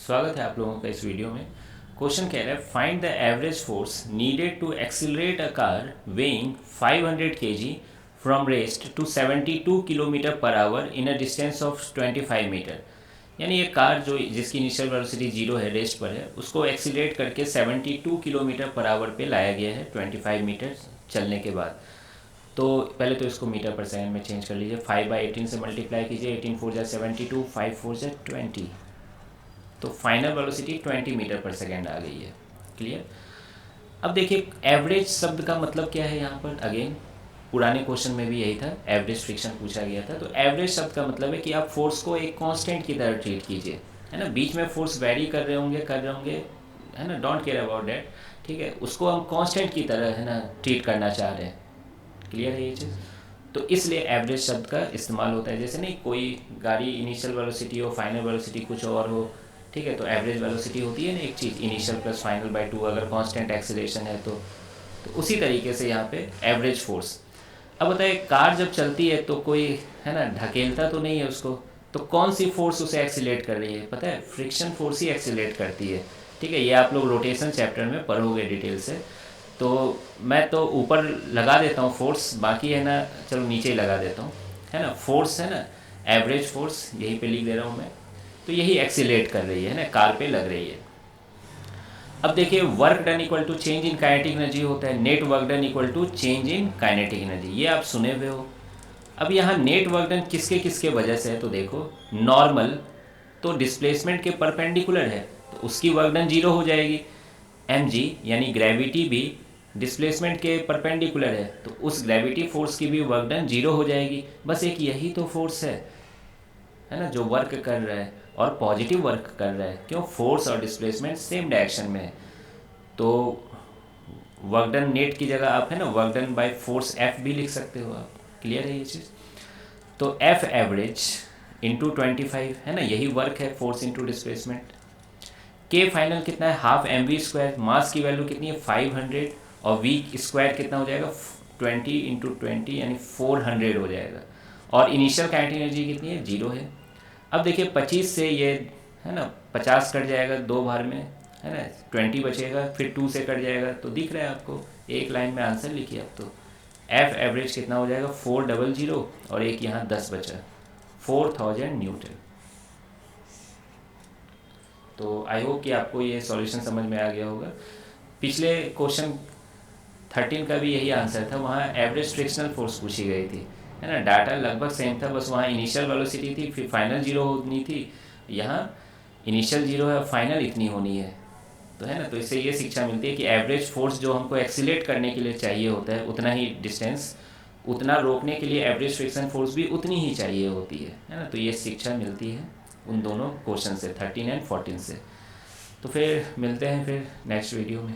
स्वागत है आप लोगों का इस वीडियो में। क्वेश्चन कह रहा है find the average force needed to accelerate a car weighing 500 kg from rest to 72 kilometre per hour in a distance of 25 metre. यानी ये कार जो जिसकी इनिशियल वेलोसिटी 0 है, रेस्ट पर है, उसको एक्सीलरेट करके 72 किलोमीटर पर आवर पे लाया गया है 25 मीटर चलने के बाद। तो पहले तो इसको मीटर पर सेकंड में चेंज कर लीजिए। 5/18 से मल्टीप्लाई कीजिए, 18 4 जा 72, 5 4 जा 20, तो फाइनल वेलोसिटी 20 मीटर पर सेकेंड आ गई है। क्लियर। अब देखिए एवरेज शब्द का मतलब क्या है यहाँ पर। अगेन पुराने क्वेश्चन में भी यही था, एवरेज फ्रिक्शन पूछा गया था। तो एवरेज शब्द का मतलब है कि आप फोर्स को एक कांस्टेंट की तरह ट्रीट कीजिए, है ना। बीच में फोर्स वेरी कर रहे होंगे, है ना, डोंट केयर अबाउट दैट, ठीक है। उसको हम कांस्टेंट की तरह, है ना, ट्रीट करना चाह रहे हैं। क्लियर है ये चीज़। तो इसलिए एवरेज शब्द का इस्तेमाल होता है। जैसे नहीं, कोई गाड़ी इनिशियल वेलोसिटी हो, फाइनल वेलोसिटी कुछ और हो, ठीक है, तो एवरेज वेलोसिटी होती है ना एक चीज़, इनिशियल प्लस फाइनल बाय 2, अगर कांस्टेंट एक्सीलरेशन है तो उसी तरीके से यहाँ पे एवरेज फोर्स। अब बताइए कार जब चलती है तो कोई, है ना, ढकेलता तो नहीं है उसको, तो कौन सी फोर्स उसे एक्सीलरेट कर रही है? पता है, फ्रिक्शन फोर्स ही एक्सीलरेट करती है। ठीक है, ये आप लोग रोटेशन चैप्टर में पढ़ोगे डिटेल से। तो मैं तो ऊपर लगा देता हूँ फोर्स, बाकी है ना, चलो नीचे ही लगा देता हूँ, है ना। फोर्स है ना, एवरेज फोर्स यहीं पे लिख दे रहा हूँ मैं। तो यही एक्सीलरेट कर रही है ना, कार पे लग रही है। अब देखिए work done equal to change in kinetic energy होता है, net work done equal to change in kinetic energy, ये आप सुने हुए हो। अब यहाँ नेट वर्क डन किसके किसके वजह से है, तो देखो नॉर्मल तो डिस्प्लेसमेंट के परपेंडिकुलर है, तो उसकी वर्क डन 0 हो जाएगी। mg यानी ग्रेविटी भी डिस्प्लेसमेंट के परपेंडिकुलर है, तो उस ग्रेविटी फोर्स की भी वर्क डन 0 हो जाएगी। बस एक यही तो फोर्स है ना, जो वर्क कर रहा है और पॉजिटिव वर्क कर रहा है। क्यों? फोर्स और डिस्प्लेसमेंट सेम डायरेक्शन में है। तो वर्क डन नेट की जगह आप, है ना, work done by force F भी लिख सकते हो आप। क्लियर है ये चीज़। तो एफ एवरेज इंटू 25, है ना, यही वर्क है, force into displacement. K final कितना है? Half M V square. Mass की वैल्यू कितनी है? 500, और वी स्क्वायर कितना हो जाएगा? 20 इंटू 20 यानी 400 हो जाएगा। और इनिशियल काइनेटिक एनर्जी कितनी है? 0 है। अब देखिए 25 से ये, है ना, 50 कट जाएगा 2 बार में, है ना, 20 बचेगा, फिर 2 से कट जाएगा, तो दिख रहा है आपको। एक लाइन में आंसर लिखिए अब तो। एफ एवरेज कितना हो जाएगा? 400, और एक यहाँ 10 बचा, 4000 न्यूटन। तो आई होप कि आपको ये सॉल्यूशन समझ में आ गया होगा। पिछले क्वेश्चन 13 का भी यही आंसर था, वहाँ एवरेज फ्रिक्शनल फोर्स पूछी गई थी, है ना। डाटा लगभग सेम था, बस वहाँ इनिशियल वेलोसिटी थी, फिर फाइनल 0 होनी थी। यहाँ इनिशियल 0 है, फाइनल इतनी होनी है। तो है ना, तो इससे ये शिक्षा मिलती है कि एवरेज फोर्स जो हमको एक्सीलरेट करने के लिए चाहिए होता है, उतना ही डिस्टेंस, उतना रोकने के लिए एवरेज फ्रिक्शन फोर्स भी उतनी ही चाहिए होती है ना। तो ये शिक्षा मिलती है उन दोनों क्वेश्चन से, 13 एंड 14 से। तो फिर मिलते हैं फिर नेक्स्ट वीडियो में।